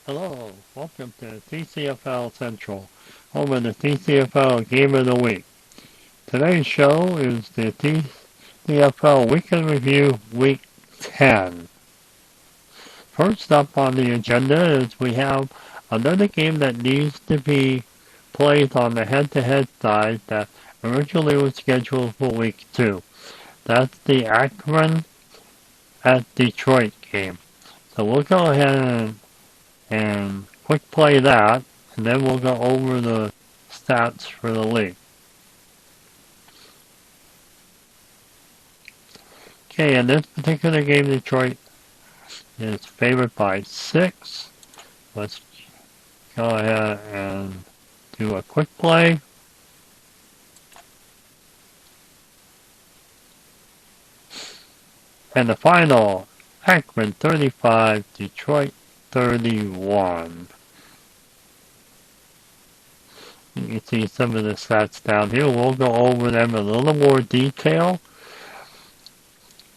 Hello, welcome to TCFL Central, home of the TCFL Game of the Week. Today's show is the TCFL Weekend Review Week 10. First up on the agenda is we have another game that needs to be played on the head-to-head side that originally was scheduled for Week 2. That's the Akron at Detroit game. So we'll go ahead and quick play that, and then we'll go over the stats for the league. Okay, in this particular game, Detroit is favored by 6. Let's go ahead and do a quick play. And the final, Akron 35, Detroit 31. You can see some of the stats down here. We'll go over them in a little more detail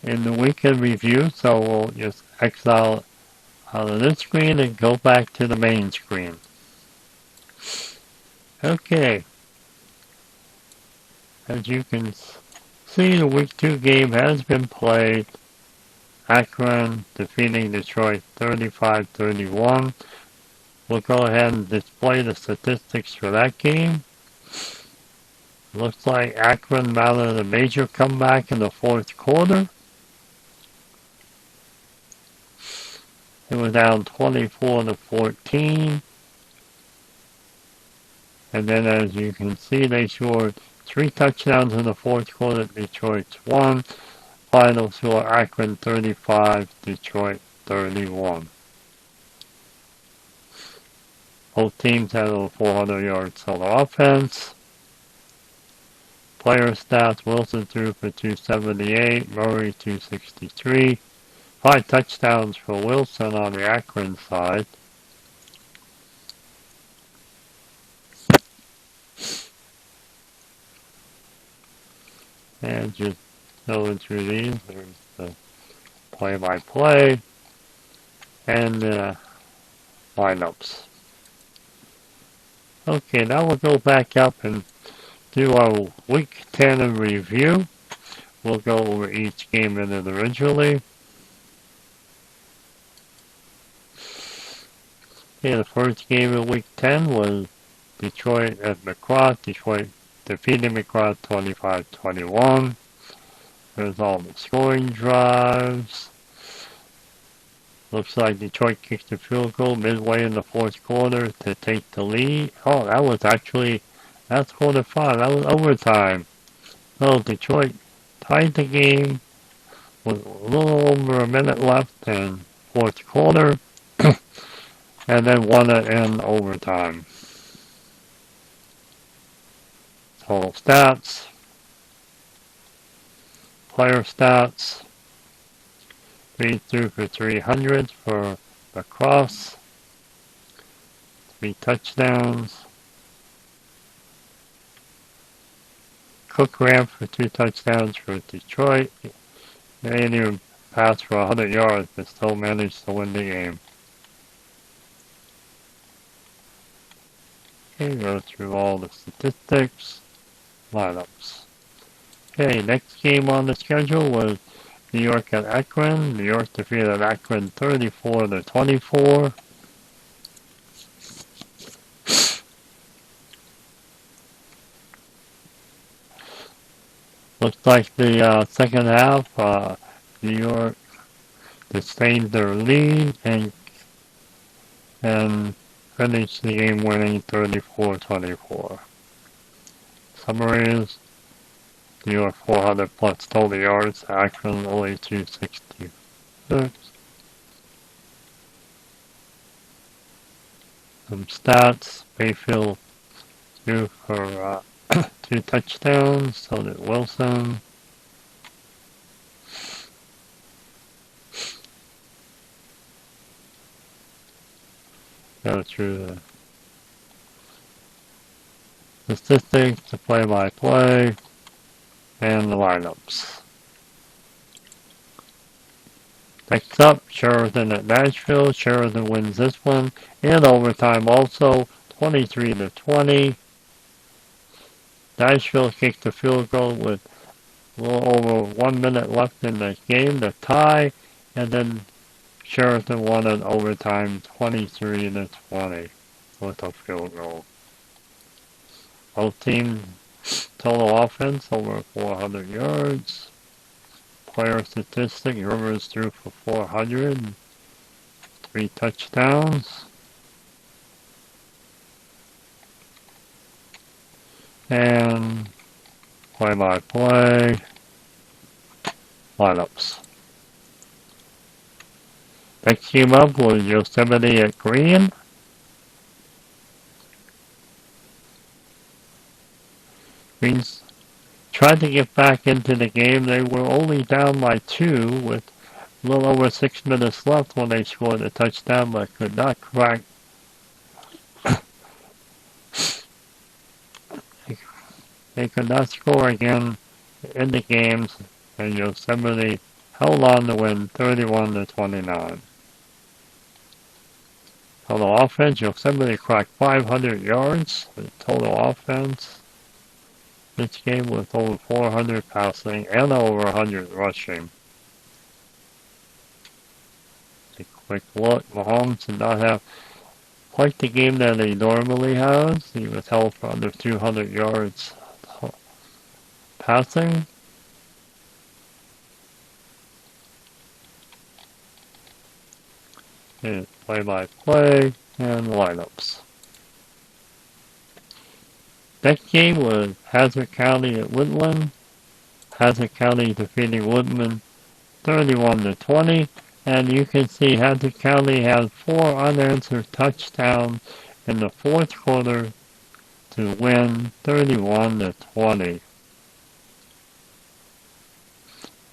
in the weekend review, so we'll just exile out of this screen and go back to the main screen. Okay, as you can see, the Week 2 game has been played. Akron defeating Detroit 35-31. We'll go ahead and display the statistics for that game. Looks like Akron mounted a major comeback in the fourth quarter. It was down 24-14. And then as you can see, they scored 3 touchdowns in the fourth quarter. Detroit's 1. Final score Akron 35, Detroit 31. Both teams had over 400 yards total offense. Player stats, Wilson threw for 278, Murray 263. 5 touchdowns for Wilson on the Akron side. And just going through these, there's the play-by-play and the lineups. Okay, now we'll go back up and do our Week 10 review. We'll go over each game individually. Okay, the first game of Week 10 was Detroit at McGrath. Detroit defeated McGrath 25-21. There's all the scoring drives. Looks like Detroit kicked a field goal midway in the fourth quarter to take the lead. Oh, that's quarter 5. That was overtime. So Detroit tied the game with a little over a minute left in fourth quarter and then won it in overtime. Total stats. Player stats. 3 threw for 300 for lacrosse. 3 touchdowns. Cook ran for 2 touchdowns for Detroit. They didn't even pass for 100 yards, but still managed to win the game. Okay, go through all the statistics, lineups. Okay, next game on the schedule was New York at Akron. New York defeated Akron 34-24. Looks like the second half, New York sustained their lead and finished the game winning 34-24. Summary is New York 400 plus total yards, Akron only 266. Some stats, Bayfield threw for 2 touchdowns, so did Wilson. Go through the statistics, the play-by-play, and the lineups. Next up, Sheraton at Nashville. Sheraton wins this one in overtime also, 23-20. Nashville kicked the field goal with a little over 1 minute left in the game to tie, and then Sheraton won in overtime 23-20 with a field goal. Both teams total offense over 400 yards. Player statistic, Rivers threw for 400, 3 touchdowns. And play-by-play lineups. Next team up was Yosemite at Green. Green's tried to get back into the game. They were only down by 2 with a little over 6 minutes left when they scored a touchdown, but could not crack. They could not score again in the games, and Yosemite held on to win 31-29. Total offense, Yosemite cracked 500 yards with total offense. This game with over 400 passing and over 100 rushing. A quick look, Mahomes did not have quite the game that he normally has. He was held for under 200 yards passing. And play-by-play and lineups. Next game was Hazard County at Woodland. Hazard County defeating Woodland 31-20. And you can see Hazard County had 4 unanswered touchdowns in the fourth quarter to win 31-20.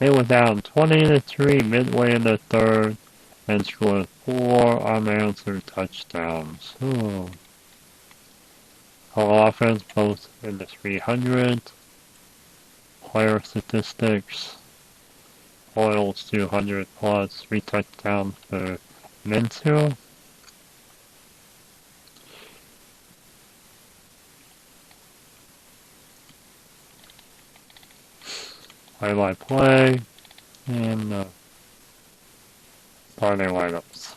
They were down 20-3 midway in the third and scored 4 unanswered touchdowns. Total offense both in the 300s. Player statistics. Hoyles 200 plus, 3 touchdowns for Minshew. Play-by-play and starting lineups.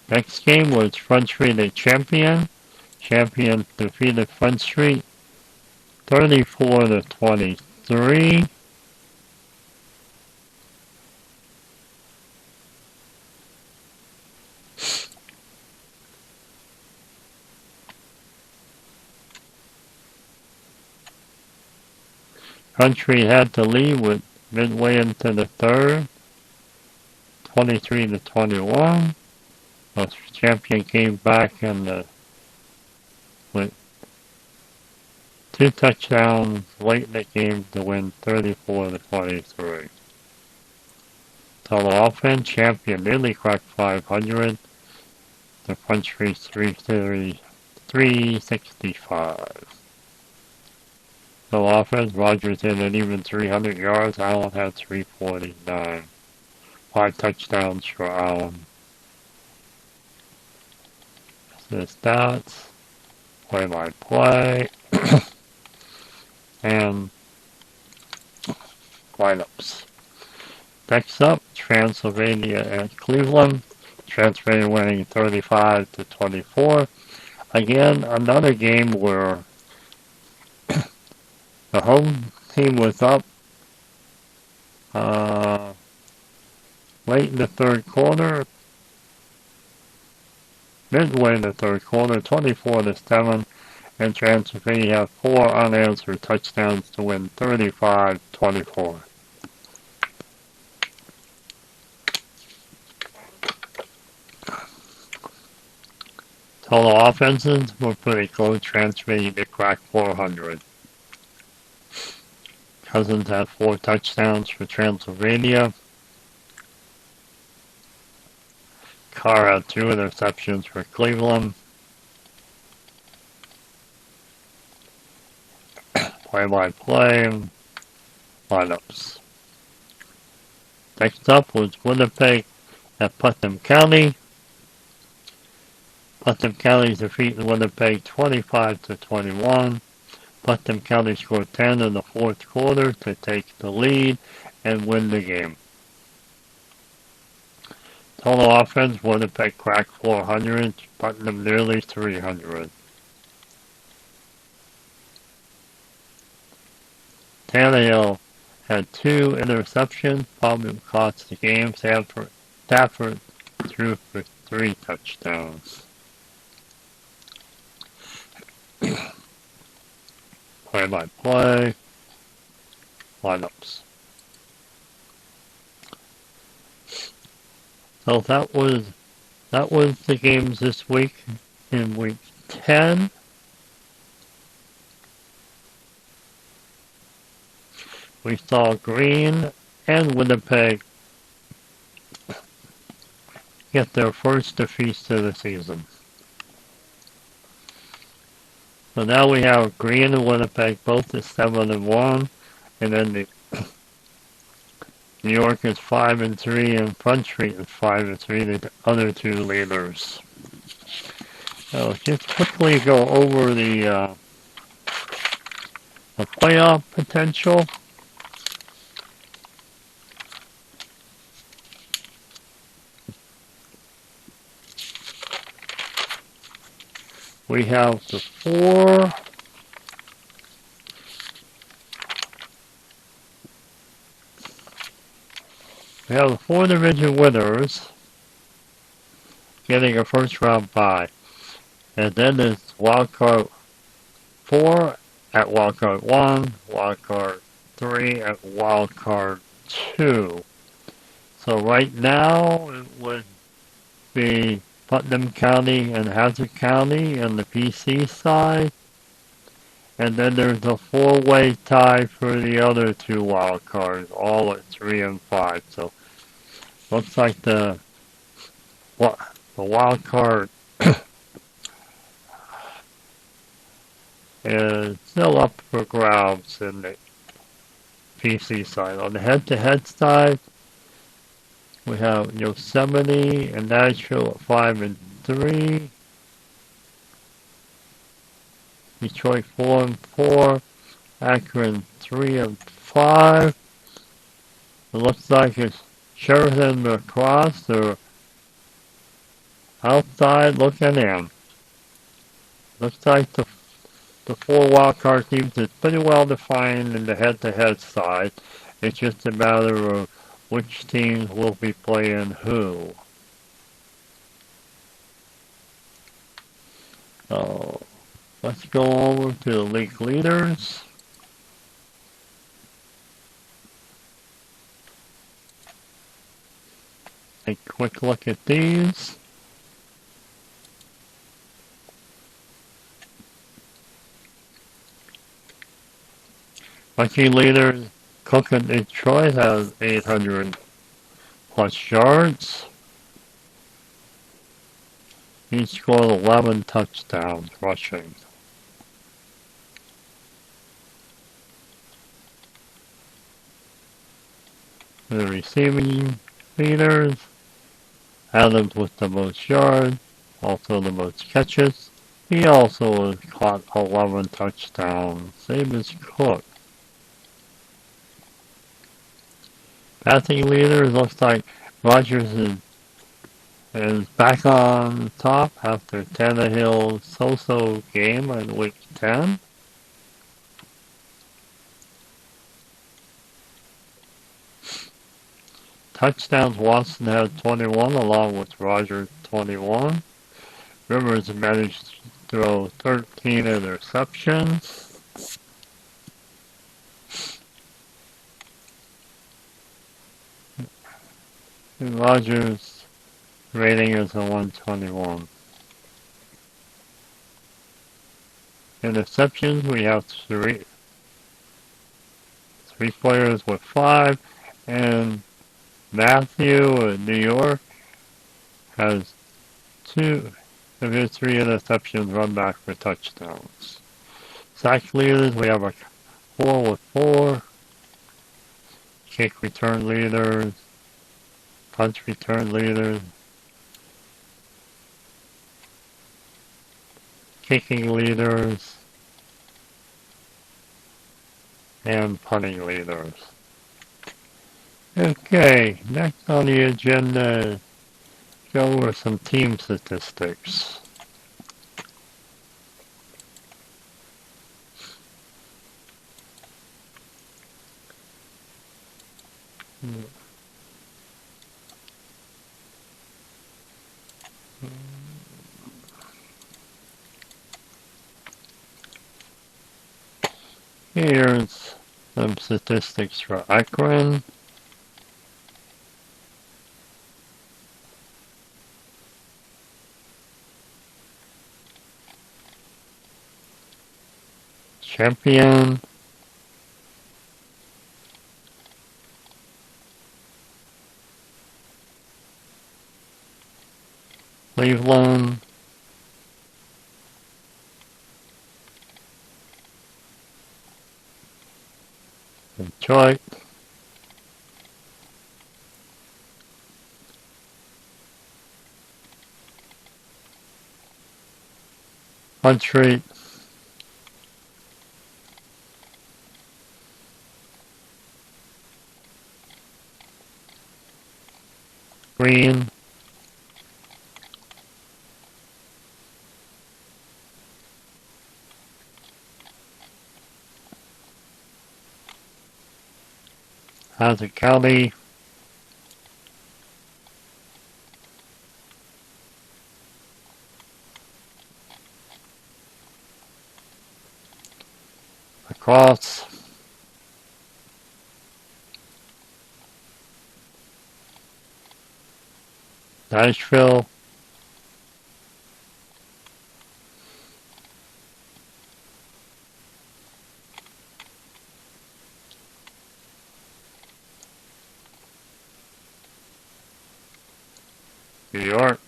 Next game was Front Street at Champion. Champion defeated Front Street 34-23. Country had to lead with midway into the third, 23-21. The Champion came back and with 2 touchdowns late in the game to win 34-23. Total offense, Champion nearly cracked 500. The Country 365. Total offense, Rogers hit an even 300 yards. Allen had 349. 5 touchdowns for Allen. The stats, play-by-play, and lineups. Next up, Transylvania at Cleveland. Transylvania winning 35-24. Again, another game where the home team was up late in the third quarter, midway in the third quarter, 24-7, and Transylvania had 4 unanswered touchdowns to win 35-24. Total offenses were pretty close. Transylvania did crack 400. Cousins had 4 touchdowns for Transylvania. Carr had 2 interceptions for Cleveland. Play-by-play lineups. Next up was Winnipeg at Putnam County. Putnam County defeated Winnipeg 25-21. Putnam County scored 10 in the fourth quarter to take the lead and win the game. Total offense, Winnipeg cracked 400, Putnam nearly 300. Tannehill had 2 interceptions, probably cost the game. Stafford threw for 3 touchdowns. Play-by-play lineups. So that was the games this week in week 10. We saw Green and Winnipeg get their first defeats of the season. So now we have Green and Winnipeg both at 7-1, and then the New York is 5-3, and Front Street is 5-3, the other 2 leaders. So just quickly go over the playoff potential. We have the 4 division winners getting a first round bye. And then there's wildcard 4 at wildcard 1, wildcard 3 at wildcard 2. So right now it would be Putnam County and Hazard County on the PC side. And then there's a 4-way tie for the other 2 wild cards, all at 3 and 5. So looks like the wild card is still up for grabs in the PC side. On the head-to-head side, we have Yosemite and Nashville at 5-3. Detroit 4-4. Akron 3-5. It looks like it's Sheridan across. They're outside looking in. Looks like the 4 wildcard teams is pretty well defined in the head-to-head side. It's just a matter of which teams will be playing who. So let's go over to the league leaders. Take a quick look at these. Lucky leaders, Cook and Detroit has 800 plus yards. He scored 11 touchdowns rushing. The receiving leaders, Adams with the most yards, also the most catches. He also has caught 11 touchdowns, same as Cook. Passing leaders, looks like Rogers is back on top after Tannehill's so-so game in week 10. Touchdowns, Watson had 21 along with Rogers 21. Rivers managed to throw 13 interceptions. And Rogers' rating is a 121. Interceptions, we have three players with 5, and Matthew in New York has 2 of his 3 interceptions run back for touchdowns. Sack leaders, we have a 4 with 4. Kick return leaders, punch return leaders, kicking leaders, and punting leaders. Okay, next on the agenda, go over some team statistics. Here's some statistics for Akron. Champion. Cleveland. Detroit. Country. Green. Hazard County. Across. Nashville. New York.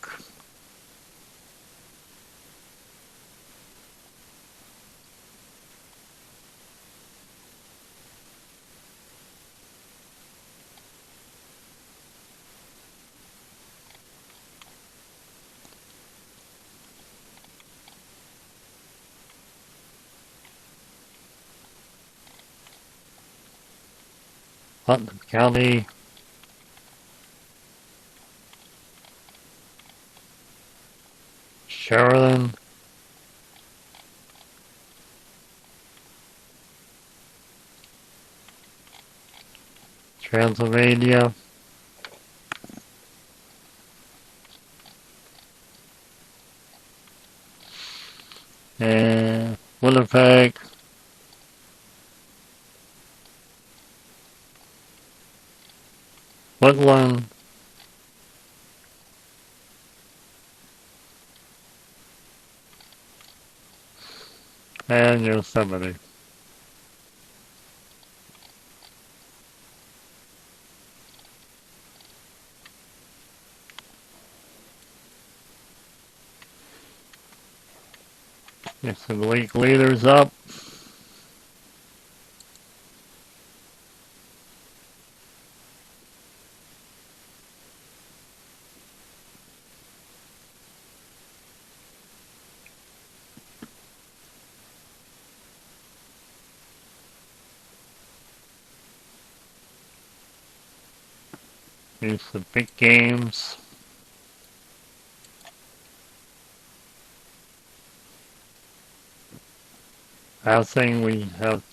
Putnam County. Sheridan. Transylvania. And Winnipeg. Woodland. And Yosemite. Get some league leaders up. Here's the big games. Housing, we have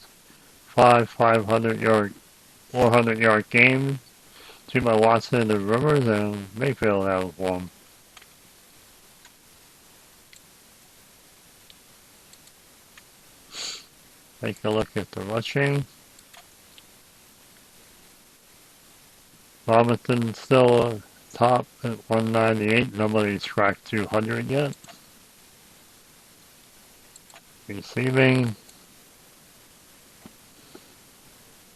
500-yard, 400-yard games. Two by Watson and Rivers, and Mayfield has one. Take a look at the rushing. Robinson still top at 198. Nobody's cracked 200 yet. Receiving.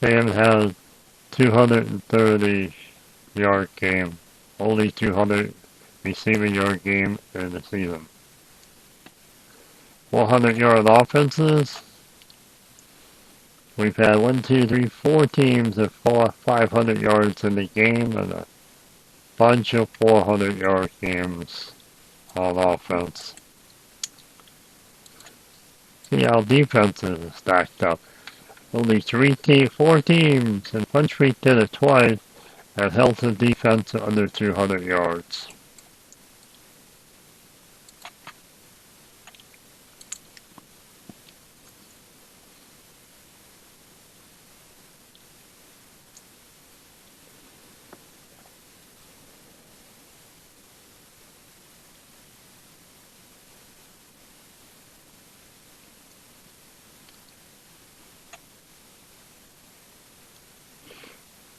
Dan has 230-yard game. Only 200 receiving yard game in the season. 400-yard offenses. We've had 4 teams at 500 yards in the game, and bunch of 400-yard games on offense. See how defenses are stacked up. Only four teams, and Punch Street did it twice, that held the defense to under 200 yards.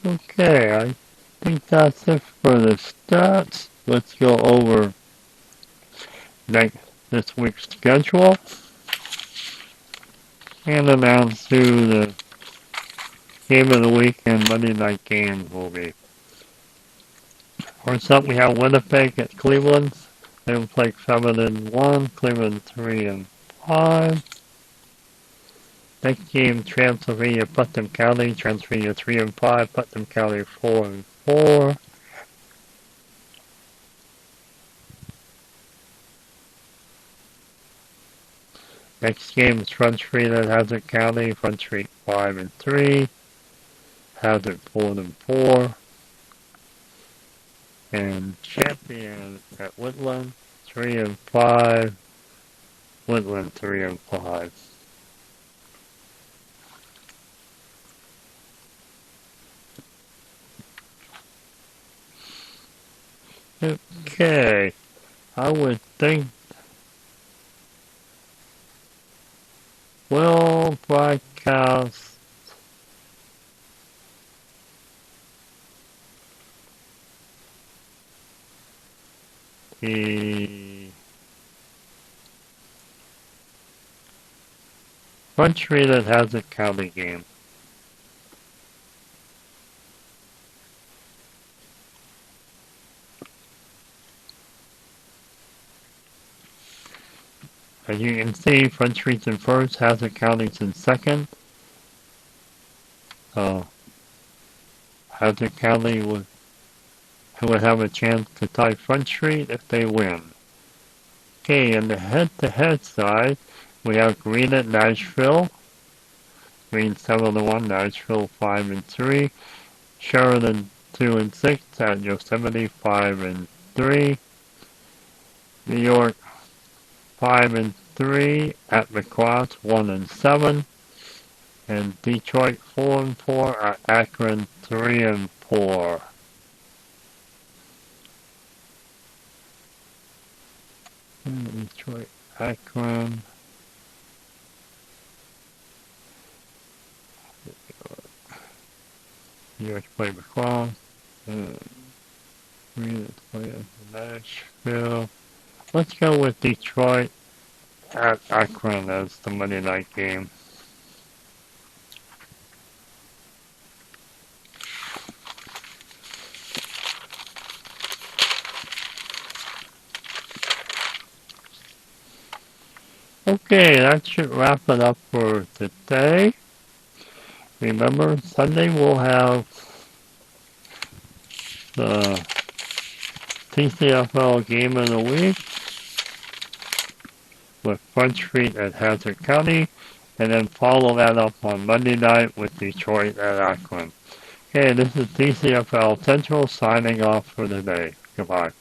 Okay, I think that's it for the stats. Let's go over this week's schedule and announce who the game of the week and Monday night games will be. First up, we have Winnipeg at Cleveland. They will play 7-1, Cleveland 3-5. Next game, Transylvania, Putnam County, Transylvania 3-5, Putnam County 4-4. Next game is Front Street at Hazard County, Front Street 5-3, Hazard 4-4. And Champion at Woodland 3-5, Woodland 3-5. Okay, I would think we'll broadcast the Front Street at Hazard County game. As you can see, Front Street's in first, Hazard County's in second. So, Hazard County would have a chance to tie Front Street if they win. Okay, on the head-to-head side, we have Green at Nashville. Green 7-1, Nashville 5-3. Sheridan 2-6 at Yosemite 5-3. New York 5-3 at Lacrosse 1-7, and Detroit 4-4 at Akron 3-4. Detroit, Akron. New York play Lacrosse. Green play Nashville. Let's go with Detroit at Akron as the Monday night game. Okay, that should wrap it up for today. Remember, Sunday we'll have the TCFL game of the week with Front Street at Hazard County, and then follow that up on Monday night with Detroit at Akron. Okay, this is TCFL Central signing off for today. Goodbye.